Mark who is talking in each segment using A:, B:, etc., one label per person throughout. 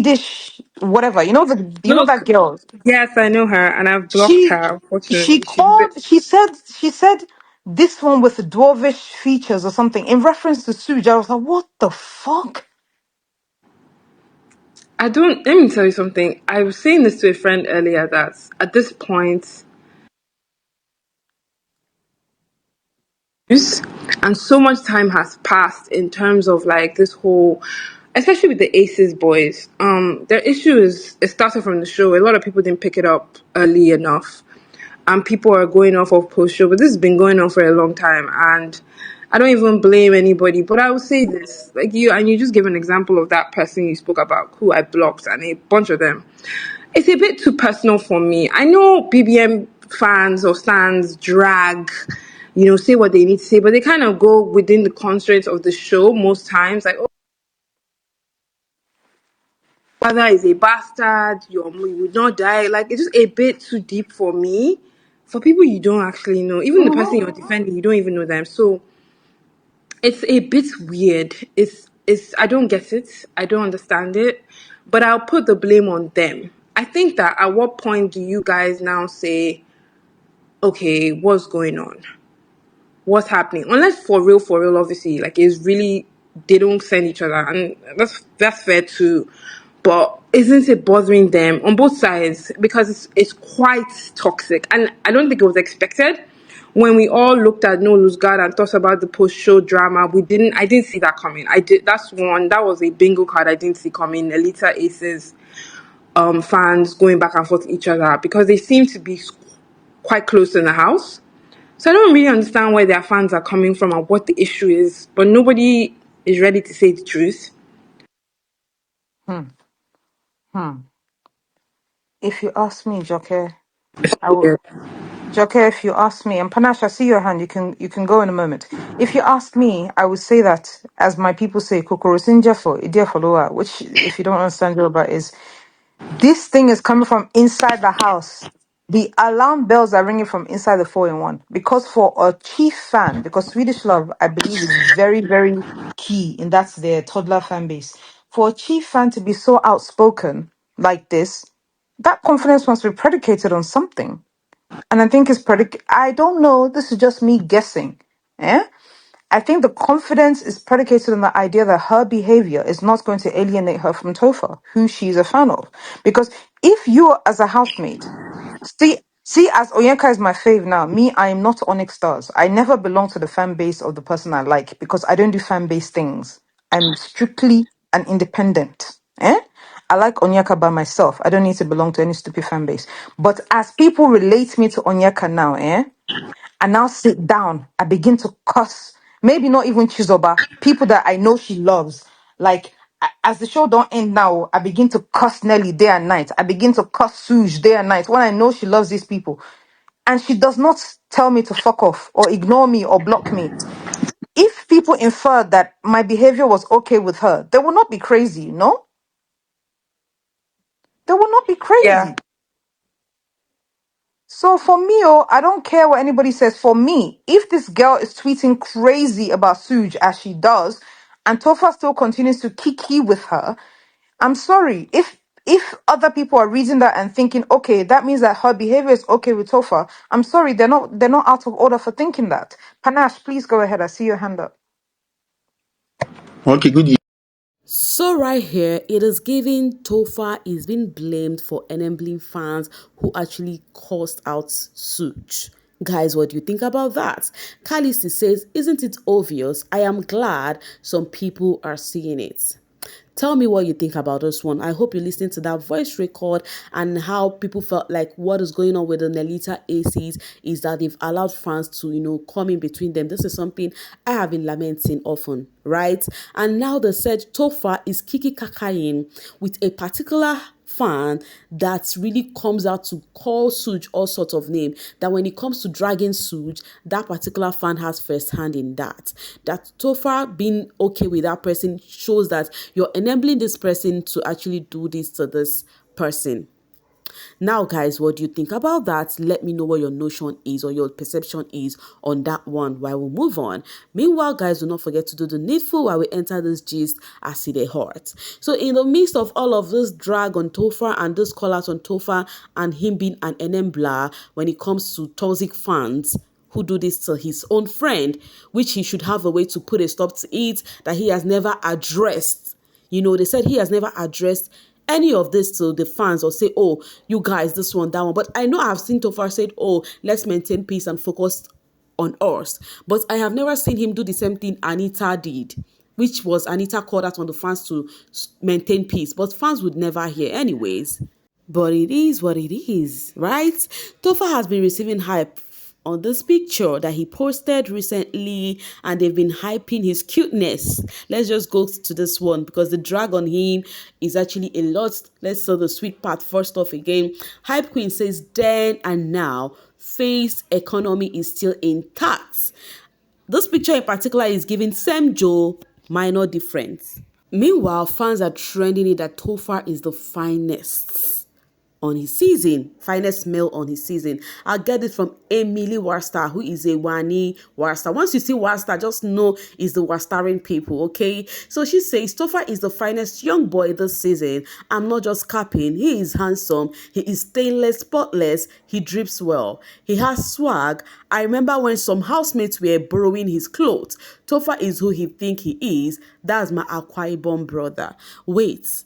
A: Swedish whatever. That
B: Look,
A: girl.
B: yes, I know her, and I've blocked
A: She
B: her.
A: she
B: Unfortunately, she's a bit.
A: called. She said this one with the dwarvish features or something in reference to Suj. I was like, what the fuck?
B: I don't. Let me tell you something. I was saying this to a friend earlier that at this point, and so much time has passed in terms of like this whole, especially with the Aces boys. Their issue is it started from the show. A lot of people didn't pick it up early enough, and people are going off of post show. But this has been going on for a long time, and I don't even blame anybody. But I will say this, like you just give an example of that person you spoke about who I blocked, and a bunch of them. It's a bit too personal for me. I know BBM fans or stans drag, say what they need to say, but they kind of go within the constraints of the show most times. Like, oh, father is a bastard, you would not die. Like, it's just a bit too deep for me. For people you don't actually know, even the person you're defending, you don't even know them. So it's a bit weird. It's I don't get it. I don't understand it. But I'll put the blame on them. I think that at what point do you guys now say, okay, what's going on? What's happening? Unless for real, obviously, like it's really they don't send each other, and that's fair too. But isn't it bothering them on both sides? Because it's quite toxic, and I don't think it was expected. When we all looked at No Lose God and thought about the post-show drama, I didn't see that coming. That's one. That was a bingo card I didn't see coming. Elita Aces fans going back and forth with each other because they seem to be quite close in the house. So I don't really understand where their fans are coming from and what the issue is, but nobody is ready to say the truth.
A: Hmm. Hmm. If you ask me, Joker, I will.
B: Yeah.
A: Joker, if you ask me, and Panache, I see your hand. You can go in a moment. If you ask me, I would say that, as my people say, "Kokorosinja for idia follower," which, if you don't understand Yoruba, is this thing is coming from inside the house. The alarm bells are ringing from inside the 4-in-1. Because for a chief fan, because Swedish Love, I believe, is very, very key, and that's their toddler fan base. For a chief fan to be so outspoken like this, that confidence must be predicated on something. And I think it's I don't know. This is just me guessing. Eh? I think the confidence is predicated on the idea that her behavior is not going to alienate her from Topher, who she's a fan of. Because if you, as a housemate, see, as Oyenka is my fave now, me, I am not Onyx Stars. I never belong to the fan base of the person I like because I don't do fan base things. I'm strictly an independent. Eh? I like Onyeka by myself. I don't need to belong to any stupid fan base. But as people relate me to Onyeka now, I now sit down. I begin to cuss. Maybe not even Chizoba. People that I know she loves. Like, as the show don't end now, I begin to cuss Nelly day and night. I begin to cuss Sooj day and night when I know she loves these people. And she does not tell me to fuck off or ignore me or block me. If people infer that my behavior was okay with her, they will not be crazy, They will not be
B: Yeah.
A: crazy. So for me, I don't care what anybody says. For me, if this girl is tweeting crazy about Suj as she does, and Tofa still continues to kiki with her, I'm sorry. If other people are reading that and thinking, okay, that means that her behavior is okay with Tofa, I'm sorry, they're not out of order for thinking that. Panache, please go ahead. I see your hand up.
C: Okay, good.
D: So right here, it is given Topher is being blamed for enabling fans who actually caused out Sooj. Guys, what do you think about that? Khaleesi says, isn't it obvious? I am glad some people are seeing it. Tell me what you think about this one. I hope you listened to that voice record and how people felt like what is going on with the Nelita ACs is that they've allowed fans to, come in between them. This is something I have been lamenting often, right? And now they said Topher is kiki kakaing with a particular fan that really comes out to call Sooj all sorts of name, that when it comes to dragging Sooj, that particular fan has first hand in that. That Topher being okay with that person shows that you're enabling this person to actually do this to this person. Now, guys, what do you think about that? Let me know what your notion is or your perception is on that one while we move on. Meanwhile, guys, do not forget to do the needful while we enter this gist as it is hot. So, in the midst of all of this drag on Topher and this call out on Topher and him being an enabler when it comes to toxic fans, who do this to his own friend, which he should have a way to put a stop to it, that he has never addressed. You know, they said he has never addressed any of this to the fans or say, oh, you guys, this one, that one. But I know I've seen Topher said, oh, let's maintain peace and focus on us. But I have never seen him do the same thing Anita did, which was Anita called out on the fans to maintain peace. But fans would never hear anyways. But it is what it is, right? Topher has been receiving hype on this picture that he posted recently, and they've been hyping his cuteness. Let's just go to this one because the drag on him is actually a lot. Let's see the sweet part first off again. Hype Queen says, then and now, face economy is still intact. This picture in particular is giving same Joe, minor difference. Meanwhile, fans are trending it that Topher is the finest on his season, finest male on his season. I'll get it from Emily Warstar, who is a Wani Warstar. Once you see Warstar, just know it's the Warstaring people, okay? So she says, Topher is the finest young boy this season. I'm not just capping. He is handsome. He is stainless, spotless. He drips well. He has swag. I remember when some housemates were borrowing his clothes. Topher is who he think he is. That's my Akwa Ibom brother. Wait.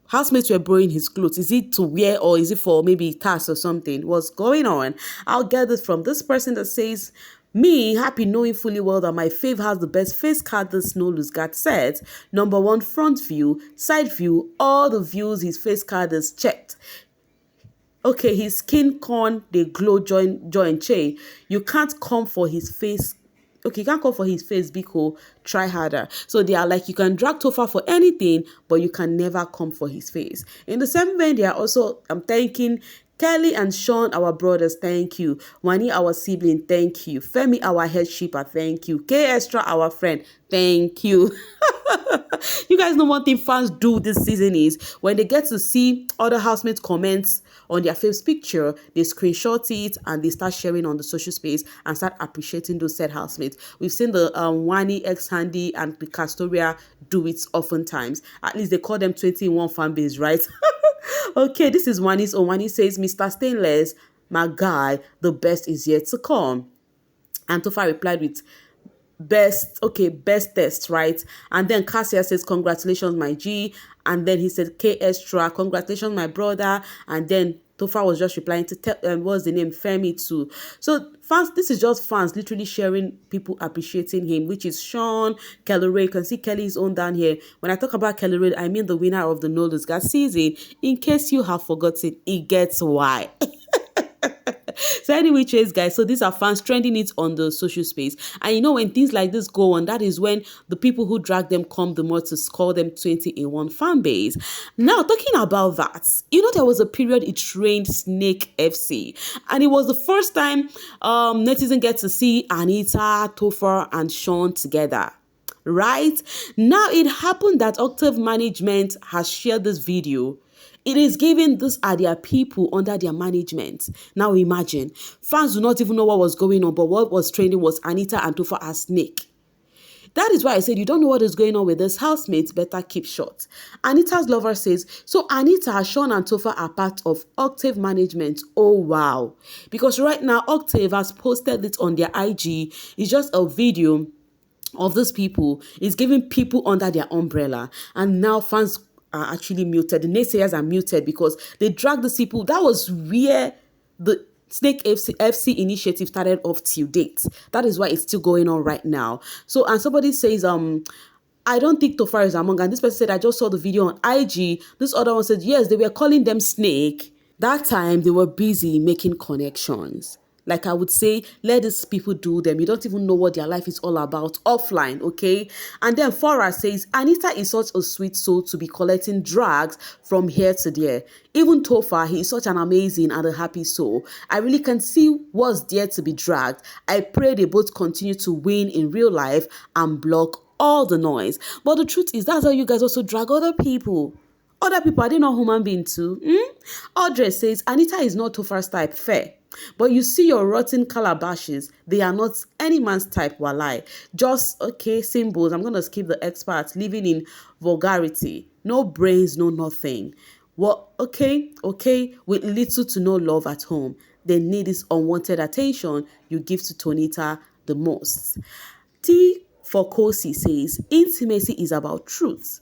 D: Housemates were borrowing his clothes. Is it to wear or is it for maybe task or something? What's going on? I'll get this from this person that says, me, happy knowing fully well that my fave has the best face card this no lose got set. Number one, front view, side view, all the views his face card is checked. Okay, his skin corn, they glow join che. You can't come for his face. Okay, you can't come for his face, Biko. Try harder. So they are like, you can drag Topher for anything, but you can never come for his face. In the same vein, they are also, I'm thanking Kelly and Shaun, our brothers, thank you. Wani, our sibling, thank you. Fairme, our head shipper, thank you. K Extra, our friend, thank you. You guys know one thing fans do this season is when they get to see other housemates comments on their fave's picture, they screenshot it and they start sharing on the social space and start appreciating those said housemates. We've seen the Wani, Ex-Handy, and the Castoria do it oftentimes. At least they call them 20 in 1 fan base, right? Okay, this is Wani's own. Wani says, Mr. Stainless, my guy, the best is yet to come. And Topher replied with, best test, right? And then Kassia says, congratulations, my G. And then he said, K Extra, congratulations, my brother. And then Topher was just replying to what's the name, Fairme too. So fans, this is just fans literally sharing, people appreciating him, which is Shaun, Kellyrae. You can see Kelly's own down here. When I talk about Kellyrae, I mean the winner of the No Lose Gas season. In case you have forgotten, it gets why. So anyway, chase guys, so these are fans trending it on the social space. And you know, when things like this go on, that is when the people who drag them come the more to call them 20 in 1 fan base. Now, talking about that, you know, there was a period it trained Snake FC. And it was the first time Netizens get to see Anita, Topher, and Shaun together. Right? Now, it happened that Octave Management has shared this video. It is given these are their people under their management. Now imagine, fans do not even know what was going on, but what was trending was Anita and Topher as Snake. That is why I said you don't know what is going on with this housemates, better keep short. Anita's lover says, so Anita, Shaun and Topher are part of Octave Management. Oh wow. Because right now Octave has posted it on their IG. It's just a video of these people. It's giving people under their umbrella. And now fans are actually muted. The naysayers are muted because they dragged these people. That was where the Snake FC initiative started off till date. That is why it's still going on right now. So, and somebody says, I don't think Topher is among. And this person said, I just saw the video on IG. This other one said, yes, they were calling them Snake. That time they were busy making connections. Like I would say, let these people do them. You don't even know what their life is all about offline, okay? And then Farah says, Anita is such a sweet soul to be collecting drags from here to there. Even Topher, he is such an amazing and a happy soul. I really can see what's there to be dragged. I pray they both continue to win in real life and block all the noise. But the truth is, that's how you guys also drag other people. Other people, are they not human beings too? Audrey says, Anita is not Topher's type, fair. But you see your rotten calabashes, they are not any man's type, walai. Just, okay, symbols. I'm going to skip the experts, living in vulgarity. No brains, no nothing. Well, okay, with little to no love at home. They need this unwanted attention you give to Tonita the most. T for Kosi says, intimacy is about truth.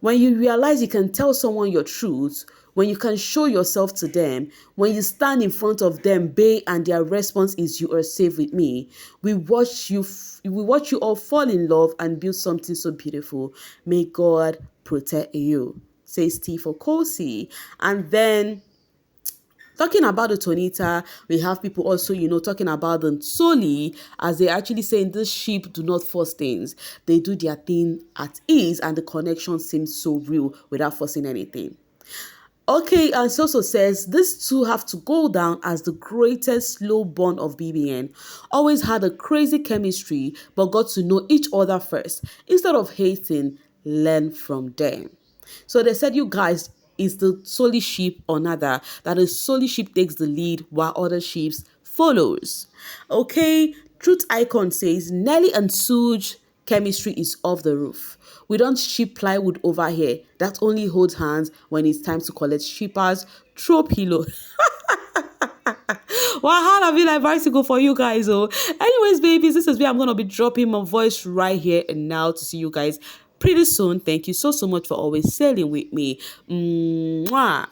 D: When you realize you can tell someone your truth, when you can show yourself to them, when you stand in front of them, bay, and their response is "you are safe with me," we watch you all fall in love and build something so beautiful. May God protect you, says T for Kosi. And then talking about the Tonita, we have people also, talking about the Soli, as they actually say in this ship do not force things. They do their thing at ease and the connection seems so real without forcing anything. Okay, and Soso says these two have to go down as the greatest slow burn of BBN. Always had a crazy chemistry, but got to know each other first. Instead of hating, learn from them. So they said you guys is the solely ship or nada, that the solely ship takes the lead while other ships follows. Okay, Truth Icon says Nelly and Sooj chemistry is off the roof. We don't ship plywood over here. That only holds hands when it's time to collect shippers. Throw pillow. Well, how have you like bicycle for you guys? Oh, anyways, babies, this is where I'm gonna be dropping my voice right here and now to see you guys pretty soon. Thank you so much for always sailing with me. Mwah.